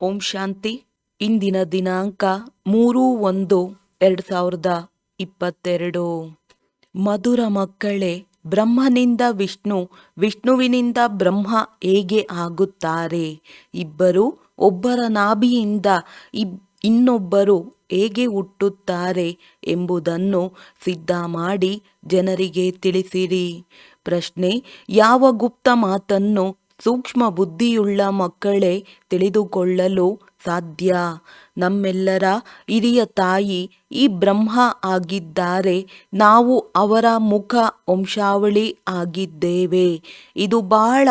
ಓಂ ಶಾಂತಿ. ಇಂದಿನ ದಿನಾಂಕ 3/1/2022. ಮಧುರ ಮಕ್ಕಳೇ, ಬ್ರಹ್ಮನಿಂದ ವಿಷ್ಣು, ವಿಷ್ಣುವಿನಿಂದ ಬ್ರಹ್ಮ ಹೇಗೆ ಆಗುತ್ತಾರೆ? ಇಬ್ಬರು ಒಬ್ಬರ ನಾಭಿಯಿಂದ ಇನ್ನೊಬ್ಬರು ಹೇಗೆ ಹುಟ್ಟುತ್ತಾರೆ ಎಂಬುದನ್ನು ಸಿದ್ಧ ಮಾಡಿ ಜನರಿಗೆ ತಿಳಿಸಿರಿ. ಪ್ರಶ್ನೆ: ಯಾವ ಗುಪ್ತ ಮಾತನ್ನು ಸೂಕ್ಷ್ಮ ಬುದ್ಧಿಯುಳ್ಳ ಮಕ್ಕಳೇ ತಿಳಿದುಕೊಳ್ಳಲು ಸಾಧ್ಯ? ನಮ್ಮೆಲ್ಲರ ಹಿರಿಯ ತಾಯಿ ಈ ಬ್ರಹ್ಮ ಆಗಿದ್ದಾರೆ. ನಾವು ಅವರ ಮುಖ ವಂಶಾವಳಿ ಆಗಿದ್ದೇವೆ. ಇದು ಬಹಳ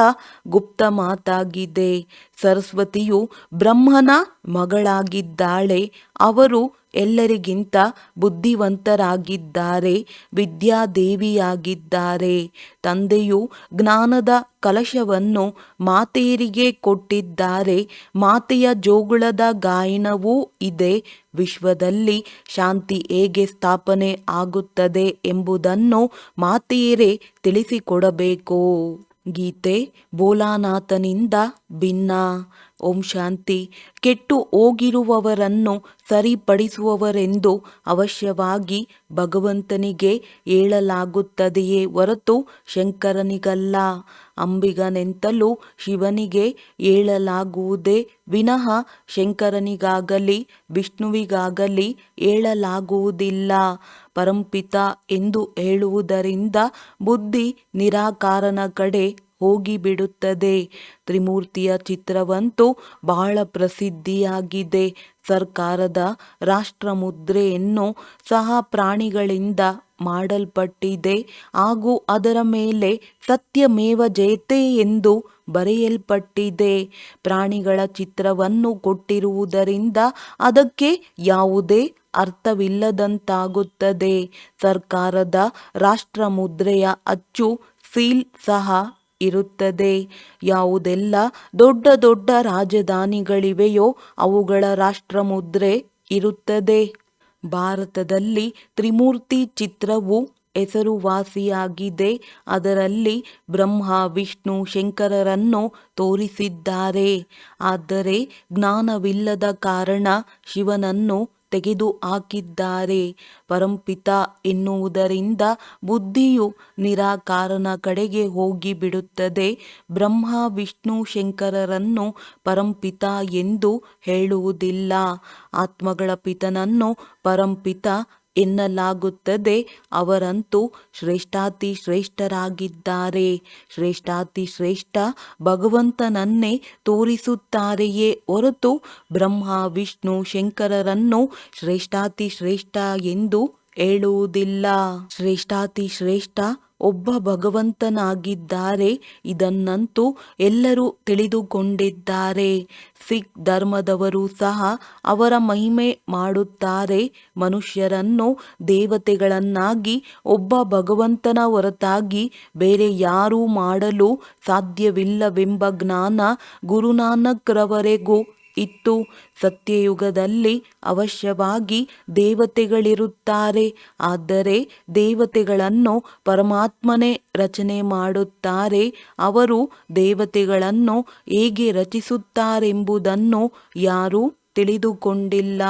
ಗುಪ್ತ ಮಾತಾಗಿದೆ. ಸರಸ್ವತಿಯು ಬ್ರಹ್ಮನ ಮಗಳಾಗಿದ್ದಾಳೆ. ಅವರು ಎಲ್ಲರಿಗಿಂತ ಬುದ್ಧಿವಂತರಾಗಿದ್ದಾರೆ, ವಿದ್ಯಾದೇವಿಯಾಗಿದ್ದಾರೆ. ತಂದೆಯು ಜ್ಞಾನದ ಕಲಶವನ್ನು ಮಾತೆಯರಿಗೆ ಕೊಟ್ಟಿದ್ದಾರೆ. ಮಾತೆಯ ಜೋಗುಳದ ಗಾಯನವೂ ಇದೆ. ವಿಶ್ವದಲ್ಲಿ ಶಾಂತಿ ಹೇಗೆ ಸ್ಥಾಪನೆ ಆಗುತ್ತದೆ ಎಂಬುದನ್ನು ಮಾತೆಯರೇ ತಿಳಿಸಿಕೊಡಬೇಕು. ಗೀತೆ ಭೋಲಾನಾಥನಿಂದ ಭಿನ್ನ. ಓಂ ಶಾಂತಿ. ಕೆಟ್ಟು ಹೋಗಿರುವವರನ್ನು ಸರಿಪಡಿಸುವವರೆಂದು ಅವಶ್ಯವಾಗಿ ಭಗವಂತನಿಗೆ ಹೇಳಲಾಗುತ್ತದೆಯೇ ಹೊರತು ಶಂಕರನಿಗಲ್ಲ. ಅಂಬಿಗನೆಂತಲೂ ಶಿವನಿಗೆ ಹೇಳಲಾಗುವುದೇ ವಿನಃ ಶಂಕರನಿಗಾಗಲಿ ವಿಷ್ಣುವಿಗಾಗಲಿ ಹೇಳಲಾಗುವುದಿಲ್ಲ. ಪರಂಪಿತ ಎಂದು ಹೇಳುವುದರಿಂದ ಬುದ್ಧಿ ನಿರಾಕಾರನ ಕಡೆ ಹೋಗಿಬಿಡುತ್ತದೆ. ತ್ರಿಮೂರ್ತಿಯ ಚಿತ್ರವಂತೂ ಬಹಳ ಪ್ರಸಿದ್ಧಿಯಾಗಿದೆ. ಸರ್ಕಾರದ ರಾಷ್ಟ್ರಮುದ್ರೆಯನ್ನು ಸಹ ಪ್ರಾಣಿಗಳಿಂದ ಮಾಡಲ್ಪಟ್ಟಿದೆ ಹಾಗೂ ಅದರ ಮೇಲೆ ಸತ್ಯಮೇವ ಜಯತೆ ಎಂದು ಬರೆಯಲ್ಪಟ್ಟಿದೆ. ಪ್ರಾಣಿಗಳ ಚಿತ್ರವನ್ನು ಕೊಟ್ಟಿರುವುದರಿಂದ ಅದಕ್ಕೆ ಯಾವುದೇ ಅರ್ಥವಿಲ್ಲದಂತಾಗುತ್ತದೆ. ಸರ್ಕಾರದ ರಾಷ್ಟ್ರಮುದ್ರೆಯ ಅಚ್ಚು ಸೀಲ್ ಸಹ ಇರುತ್ತದೆ. ಯಾವುದೆಲ್ಲ ದೊಡ್ಡ ದೊಡ್ಡ ರಾಜಧಾನಿಗಳಿವೆಯೋ ಅವುಗಳ ರಾಷ್ಟ್ರಮುದ್ರೆ ಇರುತ್ತದೆ. ಭಾರತದಲ್ಲಿ ತ್ರಿಮೂರ್ತಿ ಚಿತ್ರವು ಹೆಸರುವಾಸಿಯಾಗಿದೆ. ಅದರಲ್ಲಿ ಬ್ರಹ್ಮ, ವಿಷ್ಣು, ಶಂಕರರನ್ನು ತೋರಿಸಿದ್ದಾರೆ. ಆದರೆ ಜ್ಞಾನವಿಲ್ಲದ ಕಾರಣ ಶಿವನನ್ನು ತೆಗೆದು ಹಾಕಿದ್ದಾರೆ. ಪರಂಪಿತ ಎನ್ನುವುದರಿಂದ ಬುದ್ಧಿಯು ನಿರಾಕಾರನ ಕಡೆಗೆ ಹೋಗಿಬಿಡುತ್ತದೆ. ಬ್ರಹ್ಮ, ವಿಷ್ಣು, ಶಂಕರರನ್ನು ಪರಂಪಿತ ಎಂದು ಹೇಳುವುದಿಲ್ಲ. ಆತ್ಮಗಳ ಪಿತನನ್ನು ಪರಂಪಿತ ಎನ್ನಲಾಗುತ್ತದೆ. ಅವರಂತೂ ಶ್ರೇಷ್ಠಾತಿ ಶ್ರೇಷ್ಠರಾಗಿದ್ದಾರೆ. ಶ್ರೇಷ್ಠಾತಿ ಶ್ರೇಷ್ಠ ಭಗವಂತನನ್ನೇ ತೋರಿಸುತ್ತಾರೆಯೇ ಹೊರತು ಬ್ರಹ್ಮ, ವಿಷ್ಣು, ಶಂಕರರನ್ನು ಶ್ರೇಷ್ಠಾತಿ ಶ್ರೇಷ್ಠ ಎಂದು ಹೇಳುವುದಿಲ್ಲ. ಶ್ರೇಷ್ಠಾತಿ ಶ್ರೇಷ್ಠ ಒಬ್ಬ ಭಗವಂತನಾಗಿದ್ದಾರೆ. ಇದನ್ನಂತೂ ಎಲ್ಲರೂ ತಿಳಿದುಕೊಂಡಿದ್ದಾರೆ. ಸಿಖ್ ಧರ್ಮದವರು ಸಹ ಅವರ ಮಹಿಮೆ ಮಾಡುತ್ತಾರೆ. ಮನುಷ್ಯರನ್ನು ದೇವತೆಗಳನ್ನಾಗಿ ಒಬ್ಬ ಭಗವಂತನ ಹೊರತಾಗಿ ಬೇರೆ ಯಾರೂ ಮಾಡಲು ಸಾಧ್ಯವಿಲ್ಲವೆಂಬ ಜ್ಞಾನ ಗುರುನಾನಕ್ ರವರೆಗೂ ಇತ್ತು. ಸತ್ಯಯುಗದಲ್ಲಿ ಅವಶ್ಯವಾಗಿ ದೇವತೆಗಳಿರುತ್ತಾರೆ. ಆದರೆ ದೇವತೆಗಳನ್ನು ಪರಮಾತ್ಮನೇ ರಚನೆ ಮಾಡುತ್ತಾರೆ. ಅವರು ದೇವತೆಗಳನ್ನು ಹೇಗೆ ರಚಿಸುತ್ತಾರೆಂಬುದನ್ನು ಯಾರೂ ತಿಳಿದುಕೊಂಡಿಲ್ಲ.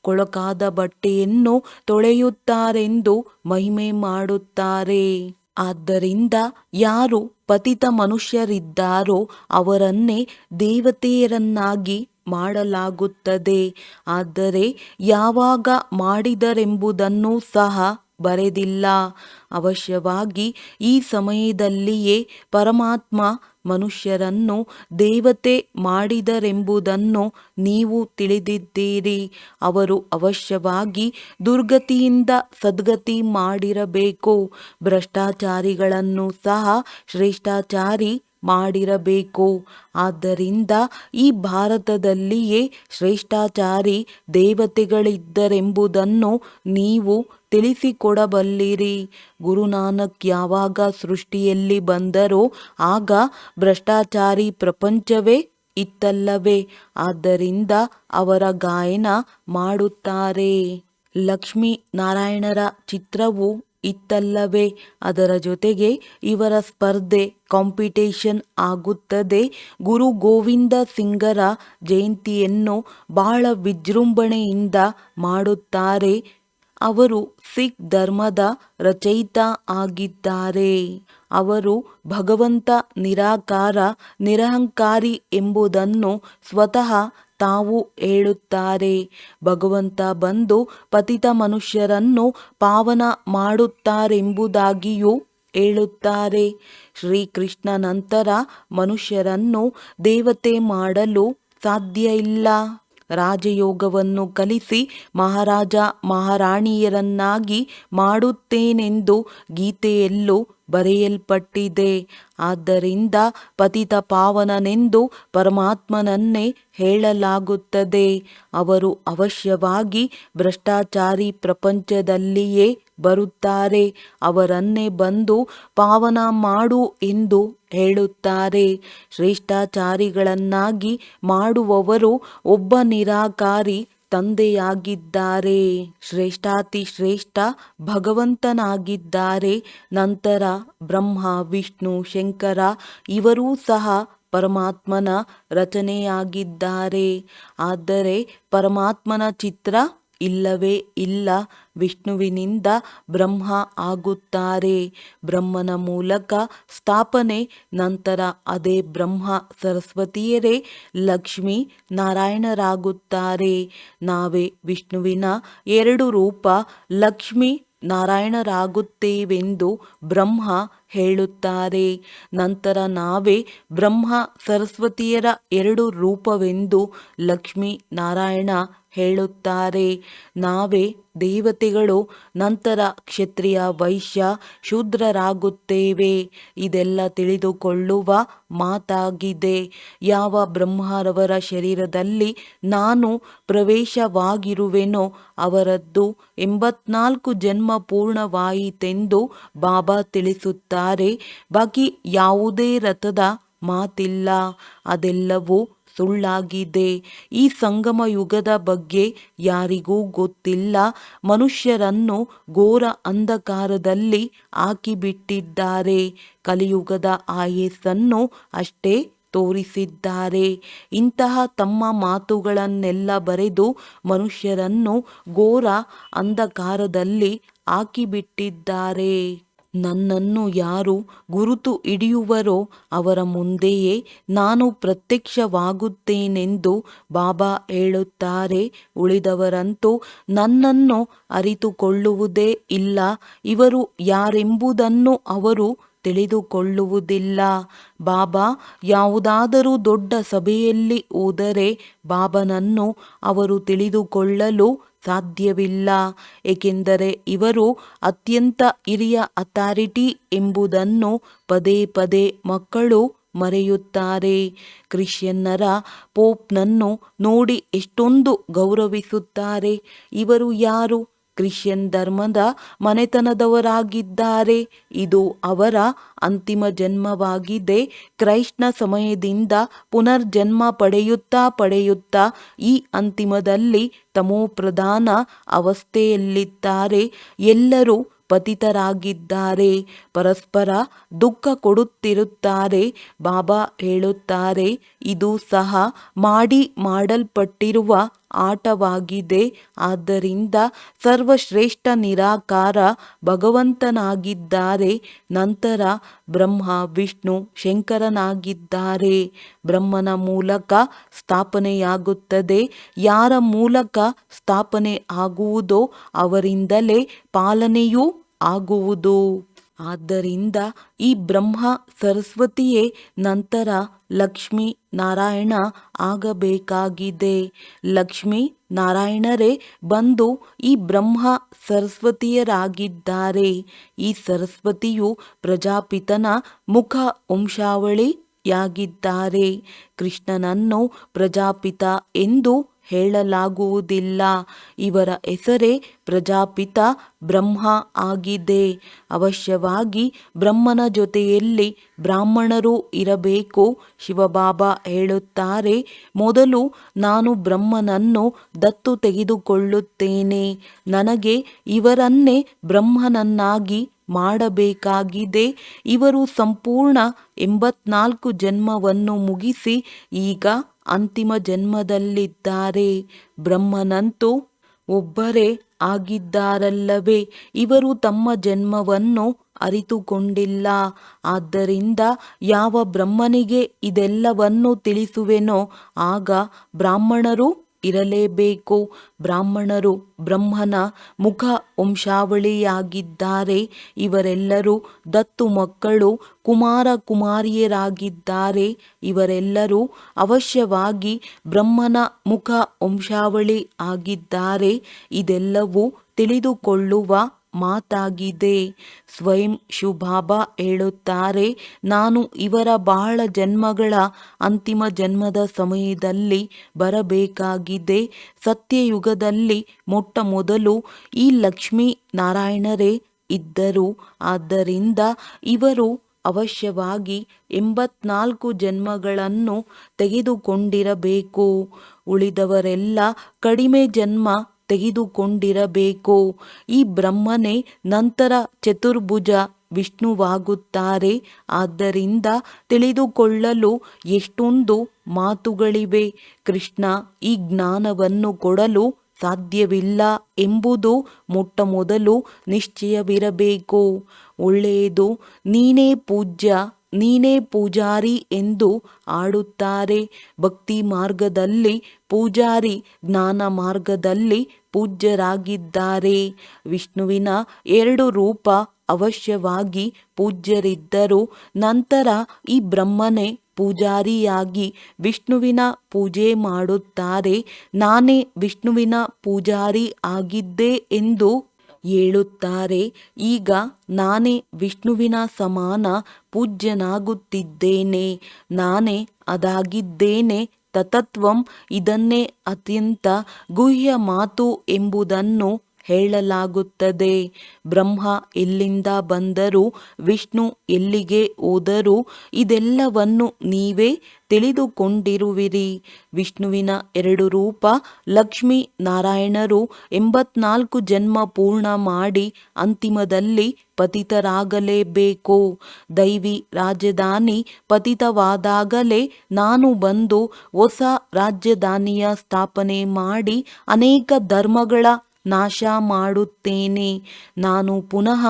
ಕೊಳಕಾದ ಬಟ್ಟೆಯನ್ನು ತೊಳೆಯುತ್ತಾರೆಂದು ಮಹಿಮೆ ಮಾಡುತ್ತಾರೆ. ಆದ್ದರಿಂದ ಯಾರು ಪತಿತ ಮನುಷ್ಯರಿದ್ದಾರೋ ಅವರನ್ನೇ ದೇವತೆಯರನ್ನಾಗಿ ಮಾಡಲಾಗುತ್ತದೆ. ಆದರೆ ಯಾವಾಗ ಮಾಡಿದರೆಂಬುದನ್ನು ಸಹ ಬರೆದಿಲ್ಲ. ಅವಶ್ಯವಾಗಿ ಈ ಸಮಯದಲ್ಲಿಯೇ ಪರಮಾತ್ಮ ಮನುಷ್ಯರನ್ನು ದೇವತೆ ಮಾಡಿದರೆಂಬುದನ್ನು ನೀವು ತಿಳಿದಿದ್ದೀರಿ. ಅವರು ಅವಶ್ಯವಾಗಿ ದುರ್ಗತಿಯಿಂದ ಸದ್ಗತಿ ಮಾಡಿರಬೇಕು. ಭ್ರಷ್ಟಾಚಾರಿಗಳನ್ನು ಸಹ ಶ್ರೇಷ್ಠಾಚಾರಿ ಮಾಡಿರಬೇಕು. ಆದ್ದರಿಂದ ಈ ಭಾರತದಲ್ಲಿಯೇ ಶ್ರೇಷ್ಠಾಚಾರಿ ದೇವತೆಗಳಿದ್ದರೆಂಬುದನ್ನು ನೀವು ತಿಳಿಸಿಕೊಡಬಲ್ಲಿರಿ. ಗುರುನಾನಕ್ ಯಾವಾಗ ಸೃಷ್ಟಿಯಲ್ಲಿ ಬಂದರೋ ಆಗ ಭ್ರಷ್ಟಾಚಾರಿ ಪ್ರಪಂಚವೇ ಇತ್ತಲ್ಲವೇ? ಆದ್ದರಿಂದ ಅವರ ಗಾಯನ ಮಾಡುತ್ತಾರೆ. ಲಕ್ಷ್ಮೀ ನಾರಾಯಣರ ಚಿತ್ರವು ಇತ್ತಲ್ಲವೇ. ಅದರ ಜೊತೆಗೆ ಇವರ ಸ್ಪರ್ಧೆ ಕಾಂಪಿಟೇಷನ್ ಆಗುತ್ತದೆ. ಗುರು ಗೋವಿಂದ ಸಿಂಗರ ಜಯಂತಿಯನ್ನು ಬಹಳ ವಿಜೃಂಭಣೆಯಿಂದ ಮಾಡುತ್ತಾರೆ. ಅವರು ಸಿಖ್ ಧರ್ಮದ ರಚಯಿತ ಆಗಿದ್ದಾರೆ. ಅವರು ಭಗವಂತ ನಿರಾಕಾರ ನಿರಹಂಕಾರಿ ಎಂಬುದನ್ನು ಸ್ವತಃ ತಾವು ಹೇಳುತ್ತಾರೆ. ಭಗವಂತ ಬಂದು ಪತಿತ ಮನುಷ್ಯರನ್ನು ಪಾವನ ಮಾಡುತ್ತಾರೆಂಬುದಾಗಿಯೂ ಹೇಳುತ್ತಾರೆ. ಶ್ರೀಕೃಷ್ಣ ನಂತರ ಮನುಷ್ಯರನ್ನು ದೇವತೆ ಮಾಡಲು ಸಾಧ್ಯ ಇಲ್ಲ. ರಾಜಯೋಗವನ್ನು ಕಲಿಸಿ ಮಹಾರಾಜ ಮಹಾರಾಣಿಯರನ್ನಾಗಿ ಮಾಡುತ್ತೇನೆಂದು ಗೀತೆಯಲ್ಲೂ ಬರೆಯಲ್ಪಟ್ಟಿದೆ. ಆದ್ದರಿಂದ ಪತಿತ ಪಾವನನೆಂದು ಪರಮಾತ್ಮನನ್ನೇ ಹೇಳಲಾಗುತ್ತದೆ. ಅವರು ಅವಶ್ಯವಾಗಿ ಭ್ರಷ್ಟಾಚಾರಿ ಪ್ರಪಂಚದಲ್ಲಿಯೇ ಬರುತ್ತಾರೆ. ಅವರನ್ನೇ ಬಂದು ಪಾವನ ಮಾಡು ಎಂದು ಹೇಳುತ್ತಾರೆ. ಶ್ರೇಷ್ಠಾಚಾರಿಗಳನ್ನಾಗಿ ಮಾಡುವವರು ಒಬ್ಬ ನಿರಾಕಾರಿ ತಂದೆಯಾಗಿದ್ದಾರೆ. ಶ್ರೇಷ್ಠಾತಿ ಶ್ರೇಷ್ಠ ಭಗವಂತನಾಗಿದ್ದಾರೆ. ನಂತರ ಬ್ರಹ್ಮ ವಿಷ್ಣು ಶಂಕರ ಇವರೂ ಸಹ ಪರಮಾತ್ಮನ ರಚನೆಯಾಗಿದ್ದಾರೆ. ಆದರೆ ಪರಮಾತ್ಮನ ಚಿತ್ರ ಇಲ್ಲವೇ ಇಲ್ಲ. ವಿಷ್ಣುವಿನಿಂದ ಬ್ರಹ್ಮ ಆಗುತ್ತಾರೆ. ಬ್ರಹ್ಮನ ಮೂಲಕ ಸ್ಥಾಪನೆ. ನಂತರ ಅದೇ ಬ್ರಹ್ಮ ಸರಸ್ವತಿಯರೇ ಲಕ್ಷ್ಮೀ ನಾರಾಯಣರಾಗುತ್ತಾರೆ. ನಾವೇ ವಿಷ್ಣುವಿನ ಎರಡು ರೂಪ ಲಕ್ಷ್ಮೀ ನಾರಾಯಣರಾಗುತ್ತೇವೆಂದು ಬ್ರಹ್ಮ ಹೇಳುತ್ತಾರೆ. ನಂತರ ನಾವೇ ಬ್ರಹ್ಮ ಸರಸ್ವತಿಯರ ಎರಡು ರೂಪವೆಂದು ಲಕ್ಷ್ಮೀ ನಾರಾಯಣ ಹೇಳುತ್ತಾರೆ. ನಾವೇ ದೇವತೆಗಳು. ನಂತರ ಕ್ಷತ್ರಿಯ ವೈಶ್ಯ ಶೂದ್ರರಾಗುತ್ತೇವೆ. ಇದೆಲ್ಲ ತಿಳಿದುಕೊಳ್ಳುವ ಮಾತಾಗಿದೆ. ಯಾವ ಬ್ರಹ್ಮರವರ ಶರೀರದಲ್ಲಿ ನಾನು ಪ್ರವೇಶವಾಗಿರುವೆನೋ ಅವರದ್ದು 84 ಜನ್ಮ ಪೂರ್ಣವಾಯಿತೆಂದು ಬಾಬಾ ತಿಳಿಸುತ್ತಾರೆ. ಬಾಕಿ ಯಾವುದೇ ರಥದ ಮಾತಿಲ್ಲ. ಅದೆಲ್ಲವೂ ಸುಳ್ಳಾಗಿದೆ. ಈ ಸಂಗಮ ಯುಗದ ಬಗ್ಗೆ ಯಾರಿಗೂ ಗೊತ್ತಿಲ್ಲ. ಮನುಷ್ಯರನ್ನು ಘೋರ ಅಂಧಕಾರದಲ್ಲಿ ಹಾಕಿಬಿಟ್ಟಿದ್ದಾರೆ. ಕಲಿಯುಗದ ಆಯಸ್ಸನ್ನು ಅಷ್ಟೇ ತೋರಿಸಿದ್ದಾರೆ. ಇಂತಹ ತಮ್ಮ ಮಾತುಗಳನ್ನೆಲ್ಲ ಬರೆದು ಮನುಷ್ಯರನ್ನು ಘೋರ ಅಂಧಕಾರದಲ್ಲಿ ಹಾಕಿಬಿಟ್ಟಿದ್ದಾರೆ. ನನ್ನನ್ನು ಯಾರು ಗುರುತು ಹಿಡಿಯುವರೋ ಅವರ ಮುಂದೆಯೇ ನಾನು ಪ್ರತ್ಯಕ್ಷವಾಗುತ್ತೇನೆಂದು ಬಾಬಾ ಹೇಳುತ್ತಾರೆ. ಉಳಿದವರಂತೂ ನನ್ನನ್ನು ಅರಿತುಕೊಳ್ಳುವುದೇ ಇಲ್ಲ. ಇವರು ಯಾರೆಂಬುದನ್ನು ಅವರು ತಿಳಿದುಕೊಳ್ಳುವುದಿಲ್ಲ. ಬಾಬಾ ಯಾವುದಾದರೂ ದೊಡ್ಡ ಸಭೆಯಲ್ಲಿ ಹೋದರೆ ಬಾಬನನ್ನು ಅವರು ತಿಳಿದುಕೊಳ್ಳಲು ಸಾಧ್ಯವಿಲ್ಲ. ಏಕೆಂದರೆ ಇವರು ಅತ್ಯಂತ ಹಿರಿಯ ಅಥಾರಿಟಿ ಎಂಬುದನ್ನು ಪದೇ ಪದೇ ಮಕ್ಕಳು ಮರೆಯುತ್ತಾರೆ. ಕ್ರಿಶ್ಚಿಯನ್ನರ ಪೋಪ್ನನ್ನು ನೋಡಿ ಎಷ್ಟೊಂದು ಗೌರವಿಸುತ್ತಾರೆ. ಇವರು ಯಾರು? ಕ್ರಿಶ್ಚಿಯನ್ ಧರ್ಮದ ಮನೆತನದವರಾಗಿದ್ದಾರೆ. ಇದು ಅವರ ಅಂತಿಮ ಜನ್ಮವಾಗಿದೆ. ಕ್ರೈಸ್ತನ ಸಮಯದಿಂದ ಪುನರ್ಜನ್ಮ ಪಡೆಯುತ್ತಾ ಈ ಅಂತಿಮದಲ್ಲಿ ತಮೋಪ್ರಧಾನ ಅವಸ್ಥೆಯಲ್ಲಿದ್ದಾರೆ. ಎಲ್ಲರೂ ಪತಿತರಾಗಿದ್ದಾರೆ. ಪರಸ್ಪರ ದುಃಖ ಕೊಡುತ್ತಿರುತ್ತಾರೆ. ಬಾಬಾ ಹೇಳುತ್ತಾರೆ, ಇದು ಸಹ ಮಾಡಲ್ಪಟ್ಟಿರುವ ಆಟವಾಗಿದೆ. ಆದ್ದರಿಂದ ಸರ್ವಶ್ರೇಷ್ಠ ನಿರಾಕಾರ ಭಗವಂತನಾಗಿದ್ದಾರೆ. ನಂತರ ಬ್ರಹ್ಮ ವಿಷ್ಣು ಶಂಕರನಾಗಿದ್ದಾರೆ. ಬ್ರಹ್ಮನ ಮೂಲಕ ಸ್ಥಾಪನೆಯಾಗುತ್ತದೆ. ಯಾರ ಮೂಲಕ ಸ್ಥಾಪನೆ ಆಗುವುದೋ ಅವರಿಂದಲೇ ಪಾಲನೆಯೂ ಆಗುವುದು. ಆದ್ದರಿಂದ ಈ ಬ್ರಹ್ಮ ಸರಸ್ವತಿಯೇ ನಂತರ ಲಕ್ಷ್ಮೀ ನಾರಾಯಣ ಆಗಬೇಕಾಗಿದೆ. ಲಕ್ಷ್ಮೀ ನಾರಾಯಣರೇ ಬಂದು ಈ ಬ್ರಹ್ಮ ಸರಸ್ವತಿಯರಾಗಿದ್ದಾರೆ. ಈ ಸರಸ್ವತಿಯು ಪ್ರಜಾಪಿತನ ಮುಖ ವಂಶಾವಳಿ ಯಾಗಿದ್ದಾರೆ. ಕೃಷ್ಣನನ್ನು ಪ್ರಜಾಪಿತ ಎಂದು ಹೇಳಲಾಗುವುದಿಲ್ಲ. ಇವರ ಹೆಸರೇ ಪ್ರಜಾಪಿತ ಬ್ರಹ್ಮ ಆಗಿದೆ. ಅವಶ್ಯವಾಗಿ ಬ್ರಹ್ಮನ ಜೊತೆಯಲ್ಲಿ ಬ್ರಾಹ್ಮಣರು ಇರಬೇಕು. ಶಿವಬಾಬಾ ಹೇಳುತ್ತಾರೆ, ಮೊದಲು ನಾನು ಬ್ರಹ್ಮನನ್ನು ದತ್ತು ತೆಗೆದುಕೊಳ್ಳುತ್ತೇನೆ. ನನಗೆ ಇವರನ್ನೇ ಬ್ರಹ್ಮನನ್ನಾಗಿ ಮಾಡಬೇಕಾಗಿದೆ. ಇವರು ಸಂಪೂರ್ಣ 84 ಜನ್ಮವನ್ನು ಮುಗಿಸಿ ಈಗ ಅಂತಿಮ ಜನ್ಮದಲ್ಲಿದ್ದಾರೆ. ಬ್ರಹ್ಮನಂತೂ ಒಬ್ಬರೇ ಆಗಿದ್ದಾರಲ್ಲವೇ. ಇವರು ತಮ್ಮ ಜನ್ಮವನ್ನು ಅರಿತುಕೊಂಡಿಲ್ಲ. ಆದ್ದರಿಂದ ಯಾವ ಬ್ರಹ್ಮನಿಗೆ ಇದೆಲ್ಲವನ್ನು ತಿಳಿಸುವೆನೋ ಆಗ ಬ್ರಾಹ್ಮಣರು ಇರಲೇಬೇಕು. ಬ್ರಾಹ್ಮಣರು ಬ್ರಹ್ಮನ ಮುಖ ವಂಶಾವಳಿಯಾಗಿದ್ದಾರೆ. ಇವರೆಲ್ಲರೂ ದತ್ತು ಮಕ್ಕಳು, ಕುಮಾರ ಕುಮಾರಿಯರಾಗಿದ್ದಾರೆ. ಇವರೆಲ್ಲರೂ ಅವಶ್ಯವಾಗಿ ಬ್ರಹ್ಮನ ಮುಖ ವಂಶಾವಳಿ ಆಗಿದ್ದಾರೆ. ಇದೆಲ್ಲವೂ ತಿಳಿದುಕೊಳ್ಳುವ ಮಾತಾಗಿದೆ. ಸ್ವಯಂ ಶಿವಬಾಬಾ ಹೇಳುತ್ತಾರೆ, ನಾನು ಇವರ ಬಹಳ ಜನ್ಮಗಳ ಅಂತಿಮ ಜನ್ಮದ ಸಮಯದಲ್ಲಿ ಬರಬೇಕಾಗಿದೆ. ಸತ್ಯಯುಗದಲ್ಲಿ ಮೊಟ್ಟ ಮೊದಲು ಈ ಲಕ್ಷ್ಮೀ ನಾರಾಯಣರೇ ಇದ್ದರು. ಆದ್ದರಿಂದ ಇವರು ಅವಶ್ಯವಾಗಿ 84 ಜನ್ಮಗಳನ್ನು ತೆಗೆದುಕೊಂಡಿರಬೇಕು. ಉಳಿದವರೆಲ್ಲ ಕಡಿಮೆ ಜನ್ಮ ತೆಗೆದುಕೊಂಡಿರಬೇಕು. ಈ ಬ್ರಹ್ಮನೇ ನಂತರ ಚತುರ್ಭುಜ ವಿಷ್ಣುವಾಗುತ್ತಾರೆ. ಆದ್ದರಿಂದ ತಿಳಿದುಕೊಳ್ಳಲು ಎಷ್ಟೊಂದು ಮಾತುಗಳಿವೆ. ಕೃಷ್ಣ ಈ ಜ್ಞಾನವನ್ನು ಕೊಡಲು ಸಾಧ್ಯವಿಲ್ಲ ಎಂಬುದು ಮೊಟ್ಟ ಮೊದಲು ನಿಶ್ಚಯವಿರಬೇಕು. ಒಳ್ಳೆಯದು, ನೀನೇ ಪೂಜ್ಯ, ನೀನೇ ಪೂಜಾರಿ ಎಂದು ಆಡುತ್ತಾರೆ. ಭಕ್ತಿ ಮಾರ್ಗದಲ್ಲಿ ಪೂಜಾರಿ, ಜ್ಞಾನ ಮಾರ್ಗದಲ್ಲಿ ಪೂಜ್ಯರಾಗಿದ್ದಾರೆ. ವಿಷ್ಣುವಿನ 2 ರೂಪ ಅವಶ್ಯವಾಗಿ ಪೂಜ್ಯರಿದ್ದರು. ನಂತರ ಈ ಬ್ರಹ್ಮನೇ ಪೂಜಾರಿಯಾಗಿ ವಿಷ್ಣುವಿನ ಪೂಜೆ ಮಾಡುತ್ತಾರೆ. ನಾನೇ ವಿಷ್ಣುವಿನ ಪೂಜಾರಿ ಆಗಿದ್ದೆ ಎಂದು ಹೇಳುತ್ತಾರೆ. ಈಗ ನಾನೇ ವಿಷ್ಣುವಿನ ಸಮಾನ ಪೂಜ್ಯನಾಗುತ್ತಿದ್ದೇನೆ. ನಾನೇ ಅದಾಗಿದ್ದೇನೆ. ತತತ್ವಂ ಇದನ್ನೇ ಅತ್ಯಂತ ಗುಹ್ಯ ಮಾತು ಎಂಬುದನ್ನು ಹೇಳಲಾಗುತ್ತದೆ. ಬ್ರಹ್ಮ ಎಲ್ಲಿಂದ ಬಂದರು, ವಿಷ್ಣು ಎಲ್ಲಿಗೆ ಹೋದರು, ಇದೆಲ್ಲವನ್ನು ನೀವೇ ತಿಳಿದುಕೊಂಡಿರುವಿರಿ. ವಿಷ್ಣುವಿನ 2 ರೂಪ ಲಕ್ಷ್ಮೀ ನಾರಾಯಣರು 84 ಜನ್ಮ ಪೂರ್ಣ ಮಾಡಿ ಅಂತಿಮದಲ್ಲಿ ಪತಿತರಾಗಲೇಬೇಕು. ದೈವಿ ರಾಜಧಾನಿ ಪತಿತವಾದಾಗಲೇ ನಾನು ಬಂದು ಹೊಸ ರಾಜಧಾನಿಯ ಸ್ಥಾಪನೆ ಮಾಡಿ ಅನೇಕ ಧರ್ಮಗಳ ನಾಶ ಮಾಡುತ್ತೇನೆ. ನಾನು ಪುನಃ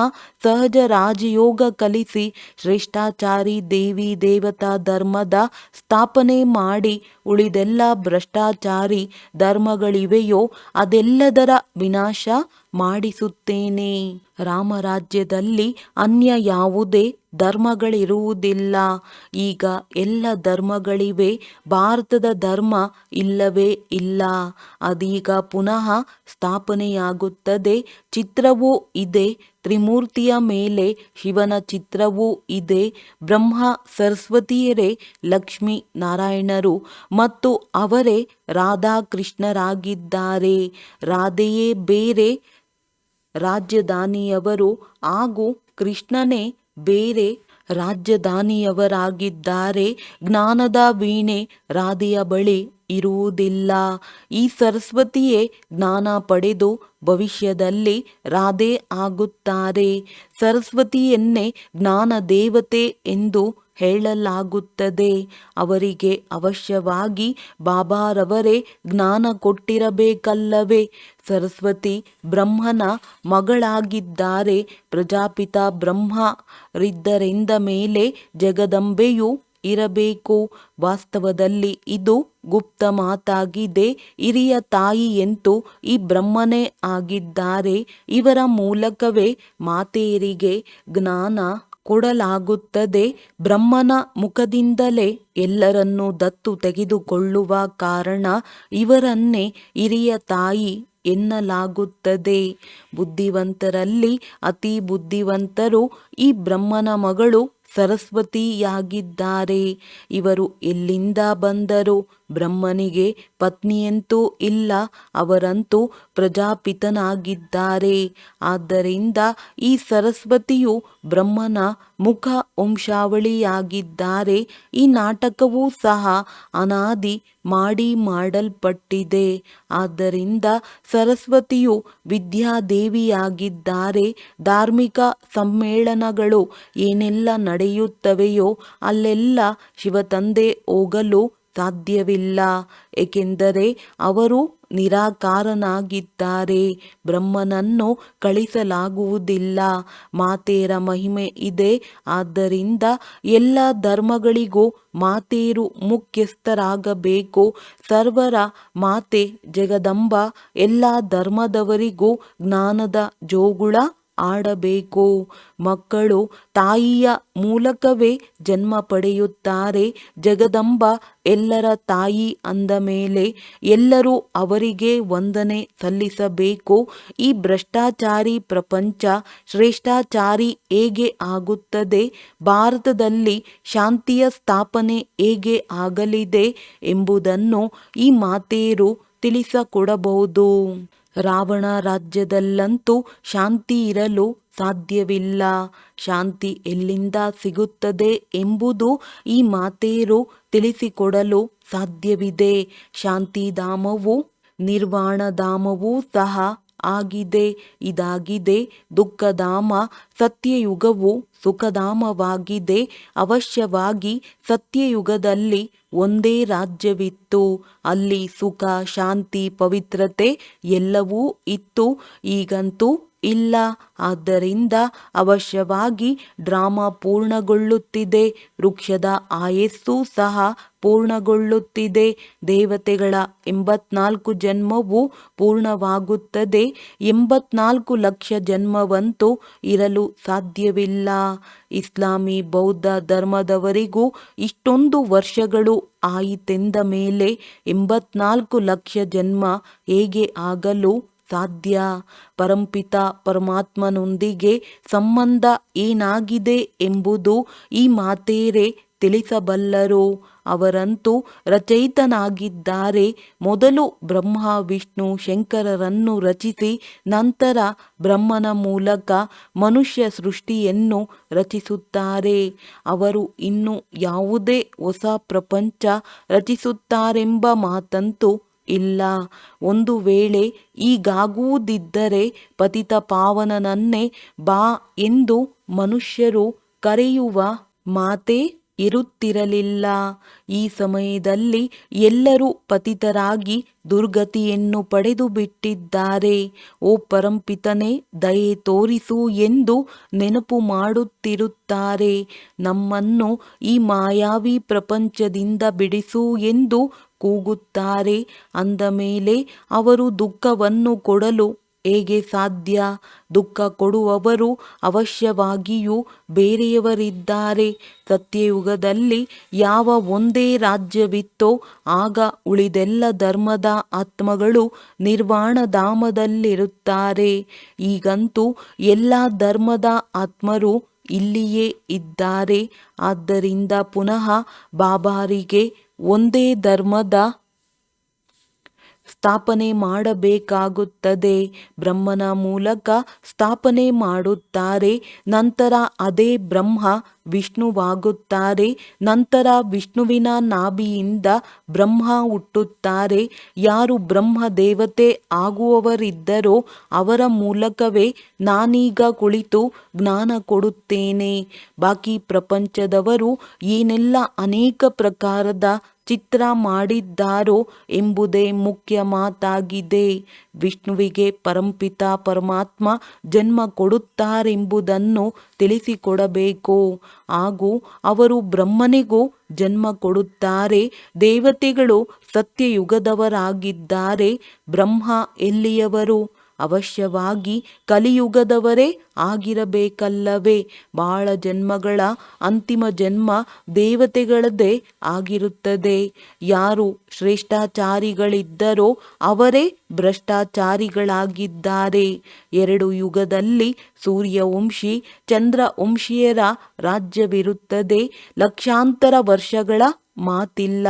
ಸಹಜ ರಾಜಯೋಗ ಕಲಿಸಿ ಶ್ರೇಷ್ಠಾಚಾರಿ ದೇವಿ ದೇವತಾ ಧರ್ಮದ ಸ್ಥಾಪನೆ ಮಾಡಿ ಉಳಿದೆಲ್ಲ ಭ್ರಷ್ಟಾಚಾರಿ ಧರ್ಮಗಳಿವೆಯೋ ಅದೆಲ್ಲದರ ವಿನಾಶ ಮಾಡಿಸುತ್ತೇನೆ. ರಾಮರಾಜ್ಯದಲ್ಲಿ ಅನ್ಯ ಯಾವುದೇ ಧರ್ಮಗಳಿರುವುದಿಲ್ಲ. ಈಗ ಎಲ್ಲ ಧರ್ಮಗಳಿವೆ. ಭಾರತದ ಧರ್ಮ ಇಲ್ಲವೇ ಇಲ್ಲ. ಅದೀಗ ಪುನಃ ಸ್ಥಾಪನೆಯಾಗುತ್ತದೆ. ಚಿತ್ರವೂ ಇದೆ. ತ್ರಿಮೂರ್ತಿಯ ಮೇಲೆ ಶಿವನ ಚಿತ್ರವೂ ಇದೆ. ಬ್ರಹ್ಮ ಸರಸ್ವತಿಯರೇ ಲಕ್ಷ್ಮೀ ನಾರಾಯಣರು ಮತ್ತು ಅವರೇ ರಾಧಾಕೃಷ್ಣರಾಗಿದ್ದಾರೆ. ರಾಧೆಯೇ ಬೇರೆ ರಾಜಧಾನಿಯವರು ಹಾಗೂ ಕೃಷ್ಣನೇ ಬೇರೆ ರಾಜಧಾನಿಯವರಾಗಿದ್ದಾರೆ. ಜ್ಞಾನದ ವೀಣೆ ರಾಧೆಯ ಬಳಿ ಇರುವುದಿಲ್ಲ. ಈ ಸರಸ್ವತಿಯೇ ಜ್ಞಾನ ಪಡೆದು ಭವಿಷ್ಯದಲ್ಲಿ ರಾಧೆ ಆಗುತ್ತಾರೆ. ಸರಸ್ವತಿಯನ್ನೇ ಜ್ಞಾನ ದೇವತೆ ಎಂದು ಹೇಳಲಾಗುತ್ತದೆ. ಅವರಿಗೆ ಅವಶ್ಯವಾಗಿ ಬಾಬಾರವರೇ ಜ್ಞಾನ ಕೊಟ್ಟಿರಬೇಕಲ್ಲವೇ. ಸರಸ್ವತಿ ಬ್ರಹ್ಮನ ಮಗಳಾಗಿದ್ದಾರೆ. ಪ್ರಜಾಪಿತ ಬ್ರಹ್ಮರಿದ್ದರೆಂದ ಮೇಲೆ ಜಗದಂಬೆಯೂ ಇರಬೇಕು. ವಾಸ್ತವದಲ್ಲಿ ಇದು ಗುಪ್ತ ಮಾತಾಗಿದೆ. ಹಿರಿಯ ತಾಯಿಯಂತೂ ಈ ಬ್ರಹ್ಮನೇ ಆಗಿದ್ದಾರೆ. ಇವರ ಮೂಲಕವೇ ಮಾತೆಯರಿಗೆ ಜ್ಞಾನ ಕೊಡಲಾಗುತ್ತದೆ. ಬ್ರಹ್ಮನ ಮುಖದಿಂದಲೇ ಎಲ್ಲರನ್ನೂ ದತ್ತು ತೆಗೆದುಕೊಳ್ಳುವ ಕಾರಣ ಇವರನ್ನೇ ಹಿರಿಯ ತಾಯಿ ಎನ್ನಲಾಗುತ್ತದೆ. ಬುದ್ಧಿವಂತರಲ್ಲಿ ಅತಿ ಬುದ್ಧಿವಂತರು ಈ ಬ್ರಹ್ಮನ ಮಗಳು ಸರಸ್ವತಿಯಾಗಿದ್ದಾರೆ. ಇವರು ಎಲ್ಲಿಂದ ಬಂದರು? ಬ್ರಹ್ಮನಿಗೆ ಪತ್ನಿಯಂತೂ ಇಲ್ಲ, ಅವರಂತೂ ಪ್ರಜಾಪಿತನಾಗಿದ್ದಾರೆ. ಆದ್ದರಿಂದ ಈ ಸರಸ್ವತಿಯು ಬ್ರಹ್ಮನ ಮುಖ ವಂಶಾವಳಿಯಾಗಿದ್ದಾರೆ. ಈ ನಾಟಕವೂ ಸಹ ಅನಾದಿ ಮಾಡಲ್ಪಟ್ಟಿದೆ. ಆದ್ದರಿಂದ ಸರಸ್ವತಿಯು ವಿದ್ಯಾದೇವಿಯಾಗಿದ್ದಾರೆ. ಧಾರ್ಮಿಕ ಸಮ್ಮೇಳನಗಳು ಏನೆಲ್ಲ ನಡೆಯುತ್ತವೆಯೋ ಅಲ್ಲೆಲ್ಲ ಶಿವತಂದೆ ಹೋಗಲು ಸಾಧ್ಯವಿಲ್ಲ, ಏಕೆಂದರೆ ಅವರು ನಿರಾಕಾರನಾಗಿದ್ದಾರೆ. ಬ್ರಹ್ಮನನ್ನು ಕಳಿಸಲಾಗುವುದಿಲ್ಲ. ಮಾತೆಯರ ಮಹಿಮೆ ಇದೆ. ಆದ್ದರಿಂದ ಎಲ್ಲ ಧರ್ಮಗಳಿಗೂ ಮಾತೆಯರು ಮುಖ್ಯಸ್ಥರಾಗಬೇಕು. ಸರ್ವರ ಮಾತೆ ಜಗದಂಬ ಎಲ್ಲ ಧರ್ಮದವರಿಗೂ ಜ್ಞಾನದ ಜೋಗುಳ ಆಡಬೇಕು. ಮಕ್ಕಳು ತಾಯಿಯ ಮೂಲಕವೇ ಜನ್ಮ ಪಡೆಯುತ್ತಾರೆ. ಜಗದಂಬ ಎಲ್ಲರ ತಾಯಿ ಅಂದ ಮೇಲೆ ಎಲ್ಲರೂ ಅವರಿಗೆ ವಂದನೆ ಸಲ್ಲಿಸಬೇಕು. ಈ ಭ್ರಷ್ಟಾಚಾರಿ ಪ್ರಪಂಚ ಶ್ರೇಷ್ಠಾಚಾರಿ ಹೇಗೆ ಆಗುತ್ತದೆ? ಭಾರತದಲ್ಲಿ ಶಾಂತಿಯ ಸ್ಥಾಪನೆ ಹೇಗೆ ಆಗಲಿದೆ ಎಂಬುದನ್ನು ಈ ಮಾತೆಯರು ತಿಳಿಸಿಕೊಡಬಹುದು. ರಾವಣ ರಾಜ್ಯದಲ್ಲಂತೂ ಶಾಂತಿ ಇರಲು ಸಾಧ್ಯವಿಲ್ಲ. ಶಾಂತಿ ಎಲ್ಲಿಂದ ಸಿಗುತ್ತದೆ ಎಂಬುದು ಈ ಮಾತೆಯರು ತಿಳಿಸಿಕೊಡಲು ಸಾಧ್ಯವಿದೆ. ಶಾಂತಿಧಾಮವು ನಿರ್ವಾಣಧಾಮವೂ ಸಹ ಆಗಿದೆ. ಇದಾಗಿದೆ ದುಃಖಧಾಮ. ಸತ್ಯಯುಗವು ಸುಖಧಾಮವಾಗಿದೆ. ಅವಶ್ಯವಾಗಿ ಸತ್ಯಯುಗದಲ್ಲಿ ಒಂದೇ ರಾಜ್ಯವಿತ್ತು. ಅಲ್ಲಿ ಸುಖ, ಶಾಂತಿ, ಪವಿತ್ರತೆ ಎಲ್ಲವೂ ಇತ್ತು. ಈಗಂತೂ ಇಲ್ಲ. ಆದ್ದರಿಂದ ಅವಶ್ಯವಾಗಿ ಡ್ರಾಮಾ ಪೂರ್ಣಗೊಳ್ಳುತ್ತಿದೆ. ವೃಕ್ಷದ ಆಯಸ್ಸು ಸಹ ಪೂರ್ಣಗೊಳ್ಳುತ್ತಿದೆ. ದೇವತೆಗಳ 84 ಜನ್ಮವು ಪೂರ್ಣವಾಗುತ್ತದೆ. 84 ಲಕ್ಷ ಜನ್ಮವಂತೂ ಇರಲು ಸಾಧ್ಯವಿಲ್ಲ. ಇಸ್ಲಾಮಿ ಬೌದ್ಧ ಧರ್ಮದವರಿಗೂ ಇಷ್ಟೊಂದು ವರ್ಷಗಳು ಆಯಿತೆಂದ ಮೇಲೆ 84 ಲಕ್ಷ ಜನ್ಮ ಹೇಗೆ ಆಗಲು ಸಾಧ್ಯ? ಪರಂಪಿತ ಪರಮಾತ್ಮನೊಂದಿಗೆ ಸಂಬಂಧ ಏನಾಗಿದೆ ಎಂಬುದು ಈ ಮಾತೆಯರೇ ತಿಳಿಸಬಲ್ಲರು. ಅವರಂತೂ ರಚಯಿತನಾಗಿದ್ದಾರೆ. ಮೊದಲು ಬ್ರಹ್ಮ, ವಿಷ್ಣು, ಶಂಕರರನ್ನು ರಚಿಸಿ ನಂತರ ಬ್ರಹ್ಮನ ಮೂಲಕ ಮನುಷ್ಯ ಸೃಷ್ಟಿಯನ್ನು ರಚಿಸುತ್ತಾರೆ. ಅವರು ಇನ್ನು ಯಾವುದೇ ಹೊಸ ಪ್ರಪಂಚ ರಚಿಸುತ್ತಾರೆಂಬ ಮಾತಂತೂ ಇಲ್ಲ. ಒಂದು ವೇಳೆ ಹೀಗಾಗುವುದಿದ್ದರೆ ಪತಿತ ಪಾವನನನ್ನೇ ಬಾ ಎಂದು ಮನುಷ್ಯರು ಕರೆಯುವ ಮಾತೇ ಇರುತ್ತಿರಲಿಲ್ಲ. ಈ ಸಮಯದಲ್ಲಿ ಎಲ್ಲರೂ ಪತಿತರಾಗಿ ದುರ್ಗತಿಯನ್ನು ಪಡೆದು ಬಿಟ್ಟಿದ್ದಾರೆ. ಓ ಪರಂಪಿತನೇ, ದಯೆ ತೋರಿಸು ಎಂದು ನೆನಪು ಮಾಡುತ್ತಿರುತ್ತಾರೆ. ನಮ್ಮನ್ನು ಈ ಮಾಯಾವಿ ಪ್ರಪಂಚದಿಂದ ಬಿಡಿಸು ಎಂದು ಕೂಗುತ್ತಾರೆ. ಅಂದ ಮೇಲೆ ಅವರು ದುಃಖವನ್ನು ಕೊಡಲು ಹೇಗೆ ಸಾಧ್ಯ? ದುಃಖ ಕೊಡುವವರು ಅವಶ್ಯವಾಗಿಯೂ ಬೇರೆಯವರಿದ್ದಾರೆ. ಸತ್ಯಯುಗದಲ್ಲಿ ಯಾವ ಒಂದೇ ರಾಜ್ಯವಿತ್ತೋ ಆಗ ಉಳಿದೆಲ್ಲ ಧರ್ಮದ ಆತ್ಮಗಳು ನಿರ್ವಾಣಧಾಮದಲ್ಲಿರುತ್ತಾರೆ. ಈಗಂತೂ ಎಲ್ಲ ಧರ್ಮದ ಆತ್ಮರು ಇಲ್ಲಿಯೇ ಇದ್ದಾರೆ. ಆದ್ದರಿಂದ ಪುನಃ ಬಾಬಾರಿಗೆ ಒಂದೇ ಧರ್ಮದ ಸ್ಥಾಪನೆ ಮಾಡಬೇಕಾಗುತ್ತದೆ. ಬ್ರಹ್ಮನ ಮೂಲಕ ಸ್ಥಾಪನೆ ಮಾಡುತ್ತಾರೆ. ನಂತರ ಅದೇ ಬ್ರಹ್ಮ ವಿಷ್ಣುವಾಗುತ್ತಾರೆ. ನಂತರ ವಿಷ್ಣುವಿನ ನಾಭಿಯಿಂದ ಬ್ರಹ್ಮ ಹುಟ್ಟುತ್ತಾರೆ. ಯಾರು ಬ್ರಹ್ಮ ದೇವತೆ ಆಗುವವರಿದ್ದರೋ ಅವರ ಮೂಲಕವೇ ನಾನೀಗ ಕುಳಿತು ಜ್ಞಾನ ಕೊಡುತ್ತೇನೆ. ಬಾಕಿ ಪ್ರಪಂಚದವರು ಏನೆಲ್ಲ ಅನೇಕ ಪ್ರಕಾರದ ಚಿತ್ರ ಮಾಡಿದ್ದಾರೋ ಎಂಬುದೇ ಮುಖ್ಯ ಮಾತಾಗಿದೆ. ವಿಷ್ಣುವಿಗೆ ಪರಂಪಿತ ಪರಮಾತ್ಮ ಜನ್ಮ ಕೊಡುತ್ತಾರೆಂಬುದನ್ನು ತಿಳಿಸಿಕೊಡಬೇಕು. ಹಾಗೂ ಅವರು ಬ್ರಹ್ಮನಿಗೂ ಜನ್ಮ ಕೊಡುತ್ತಾರೆ. ದೇವತೆಗಳು ಸತ್ಯಯುಗದವರಾಗಿದ್ದಾರೆ. ಬ್ರಹ್ಮ ಎಲ್ಲಿಯವರು? ಅವಶ್ಯವಾಗಿ ಕಲಿಯುಗದವರೇ ಆಗಿರಬೇಕಲ್ಲವೇ? ಬಹಳ ಜನ್ಮಗಳ ಅಂತಿಮ ಜನ್ಮ ದೇವತೆಗಳದ್ದೇ ಆಗಿರುತ್ತದೆ. ಯಾರು ಶ್ರೇಷ್ಠಾಚಾರಿಗಳಿದ್ದರೋ ಅವರೇ ಭ್ರಷ್ಟಾಚಾರಿಗಳಾಗಿದ್ದಾರೆ. 2 ಯುಗದಲ್ಲಿ ಸೂರ್ಯವಂಶಿ ಚಂದ್ರವಂಶೀಯರ ರಾಜ್ಯವಿರುತ್ತದೆ. ಲಕ್ಷಾಂತರ ವರ್ಷಗಳ ಮಾತಿಲ್ಲ.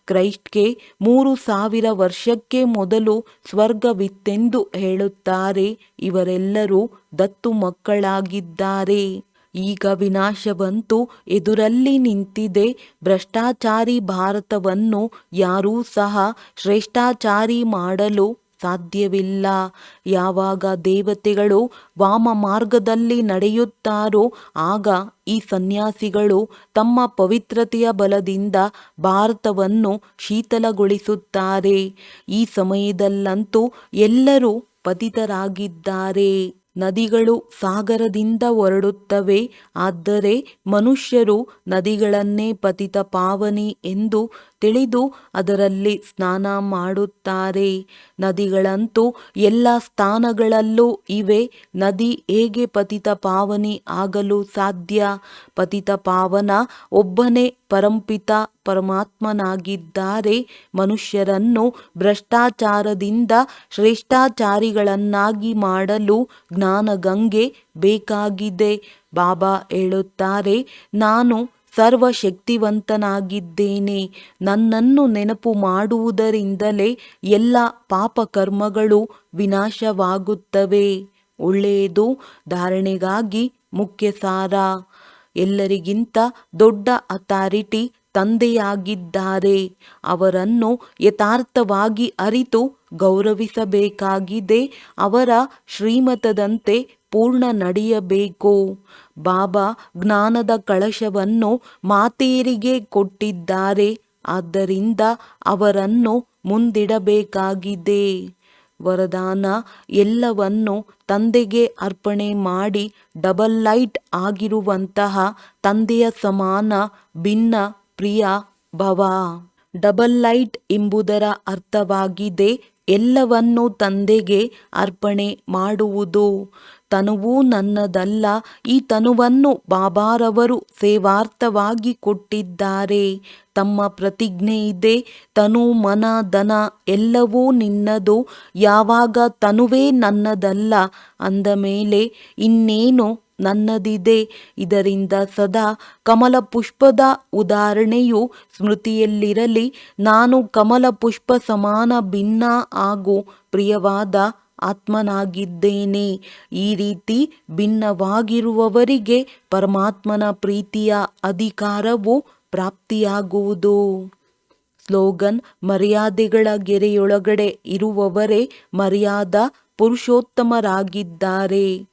ಕ್ರೈಸ್ಟ್ಗೆ 3000 ವರ್ಷಕ್ಕೆ ಮೊದಲು ಸ್ವರ್ಗವಿತ್ತೆಂದು ಹೇಳುತ್ತಾರೆ. ಇವರೆಲ್ಲರೂ ದತ್ತು ಮಕ್ಕಳಾಗಿದ್ದಾರೆ. ಈಗ ವಿನಾಶವಂತೂ ಎದುರಲ್ಲಿ ನಿಂತಿದೆ. ಭ್ರಷ್ಟಾಚಾರಿ ಭಾರತವನ್ನು ಯಾರೂ ಸಹ ಶ್ರೇಷ್ಠಾಚಾರಿ ಮಾಡಲು ಸಾಧ್ಯವಿಲ್ಲ. ಯಾವಾಗ ದೇವತೆಗಳು ವಾಮ ಮಾರ್ಗದಲ್ಲಿ ನಡೆಯುತ್ತಾರೋ ಆಗ ಈ ಸನ್ಯಾಸಿಗಳು ತಮ್ಮ ಪವಿತ್ರತೆಯ ಬಲದಿಂದ ಭಾರತವನ್ನು ಶೀತಲಗೊಳಿಸುತ್ತಾರೆ. ಈ ಸಮಯದಲ್ಲಂತೂ ಎಲ್ಲರೂ ಪತಿತರಾಗಿದ್ದಾರೆ. ನದಿಗಳು ಸಾಗರದಿಂದ ಹೊರಡುತ್ತವೆ. ಆದರೆ ಮನುಷ್ಯರು ನದಿಗಳನ್ನೇ ಪತಿತ ಪಾವನಿ ಎಂದು ತಿಳಿದು ಅದರಲ್ಲಿ ಸ್ನಾನ ಮಾಡುತ್ತಾರೆ. ನದಿಗಳಂತೂ ಎಲ್ಲ ಸ್ಥಾನಗಳಲ್ಲೂ ಇವೆ. ನದಿ ಹೇಗೆ ಪತಿತ ಪಾವನಿ ಆಗಲು ಸಾಧ್ಯ? ಪತಿತ ಪಾವನ ಒಬ್ಬನೇ ಪರಂಪಿತ ಪರಮಾತ್ಮನಾಗಿದ್ದಾರೆ. ಮನುಷ್ಯರನ್ನು ಭ್ರಷ್ಟಾಚಾರದಿಂದ ಶ್ರೇಷ್ಠಾಚಾರಿಗಳನ್ನಾಗಿ ಮಾಡಲು ಜ್ಞಾನಗಂಗೆ ಬೇಕಾಗಿದೆ. ಬಾಬಾ ಹೇಳುತ್ತಾರೆ, ನಾನು ಸರ್ವಶಕ್ತಿವಂತನಾಗಿದ್ದೇನೆ. ನನ್ನನ್ನು ನೆನಪು ಮಾಡುವುದರಿಂದಲೇ ಎಲ್ಲ ಪಾಪಕರ್ಮಗಳು ವಿನಾಶವಾಗುತ್ತವೆ. ಒಳ್ಳೆಯದು. ಧಾರಣೆಗಾಗಿ ಮುಖ್ಯ ಸಾರ. ಎಲ್ಲರಿಗಿಂತ ದೊಡ್ಡ ಅಥಾರಿಟಿ ತಂದೆಯಾಗಿದ್ದಾರೆ. ಅವರನ್ನು ಯಥಾರ್ಥವಾಗಿ ಅರಿತು ಗೌರವಿಸಬೇಕಾಗಿದೆ. ಅವರ ಶ್ರೀಮತದಂತೆ ಪೂರ್ಣ ನಡೆಯಬೇಕು. ಬಾಬಾ ಜ್ಞಾನದ ಕಳಶವನ್ನು ಮಾತೆಯರಿಗೆ ಕೊಟ್ಟಿದ್ದಾರೆ. ಆದ್ದರಿಂದ ಅವರನ್ನು ಮುಂದಿಡಬೇಕಾಗಿದೆ. ವರದಾನ: ಎಲ್ಲವನ್ನು ತಂದೆಗೆ ಅರ್ಪಣೆ ಮಾಡಿ ಡಬಲ್ ಲೈಟ್ ಆಗಿರುವಂತಹ ತಂದೆಯ ಸಮಾನ ಭಿನ್ನ ಪ್ರಿಯ ಭವ. ಡಬಲ್ ಲೈಟ್ ಎಂಬುದರ ಅರ್ಥವಾಗಿದೆ ಎಲ್ಲವನ್ನು ತಂದೆಗೆ ಅರ್ಪಣೆ ಮಾಡುವುದು. ತನುವು ನನ್ನದಲ್ಲ. ಈ ತನುವನ್ನು ಬಾಬಾರವರು ಸೇವಾರ್ಥವಾಗಿ ಕೊಟ್ಟಿದ್ದಾರೆ. ತಮ್ಮ ಪ್ರತಿಜ್ಞೆ ಇದೆ, ತನು ಮನ ಧನ ಎಲ್ಲವೂ ನಿನ್ನದು. ಯಾವಾಗ ತನುವೇ ನನ್ನದಲ್ಲ ಅಂದ ಮೇಲೆ ಇನ್ನೇನು ನನ್ನದಿದೆ? ಇದರಿಂದ ಸದಾ ಕಮಲ ಪುಷ್ಪದ ಉದಾಹರಣೆಯು ಸ್ಮೃತಿಯಲ್ಲಿರಲಿ. ನಾನು ಕಮಲ ಪುಷ್ಪ ಸಮಾನ ಭಿನ್ನ ಹಾಗೂ ಪ್ರಿಯವಾದ ಆತ್ಮನಾಗಿದ್ದೇನೆ. ಈ ರೀತಿ ಭಿನ್ನವಾಗಿರುವವರಿಗೆ ಪರಮಾತ್ಮನ ಪ್ರೀತಿಯ ಅಧಿಕಾರವು ಪ್ರಾಪ್ತಿಯಾಗುವುದು. ಸ್ಲೋಗನ್: ಮರ್ಯಾದೆಗಳ ಗೆರೆಯೊಳಗಡೆ ಇರುವವರೇ ಮರ್ಯಾದಾ ಪುರುಷೋತ್ತಮರಾಗಿದ್ದಾರೆ.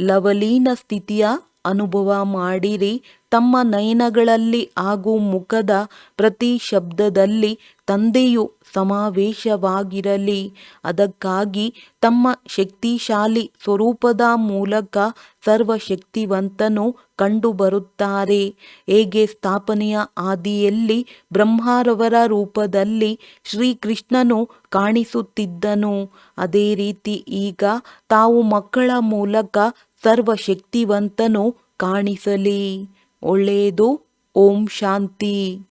ಲವಲೀನ ಸ್ಥಿತಿಯ ಅನುಭವ ಮಾಡಿರಿ. ತಮ್ಮ ನಯನಗಳಲ್ಲಿ ಹಾಗೂ ಮುಖದ ಪ್ರತಿ ಶಬ್ದದಲ್ಲಿ ತಂದೆಯು ಸಮಾವೇಶವಾಗಿರಲಿ. ಅದಕ್ಕಾಗಿ ತಮ್ಮ ಶಕ್ತಿಶಾಲಿ ಸ್ವರೂಪದ ಮೂಲಕ ಸರ್ವಶಕ್ತಿವಂತನು ಕಂಡುಬರುತ್ತಾರೆ. ಹೇಗೆ ಸ್ಥಾಪನೆಯ ಆದಿಯಲ್ಲಿ ಬ್ರಹ್ಮರವರ ರೂಪದಲ್ಲಿ ಶ್ರೀಕೃಷ್ಣನು ಕಾಣಿಸುತ್ತಿದ್ದನು, ಅದೇ ರೀತಿ ಈಗ ತಾವು ಮಕ್ಕಳ ಮೂಲಕ ಸರ್ವಶಕ್ತಿವಂತನು ಕಾಣಿಸಲಿ. ಒಳ್ಳೆಯದು. ಓಂ ಶಾಂತಿ.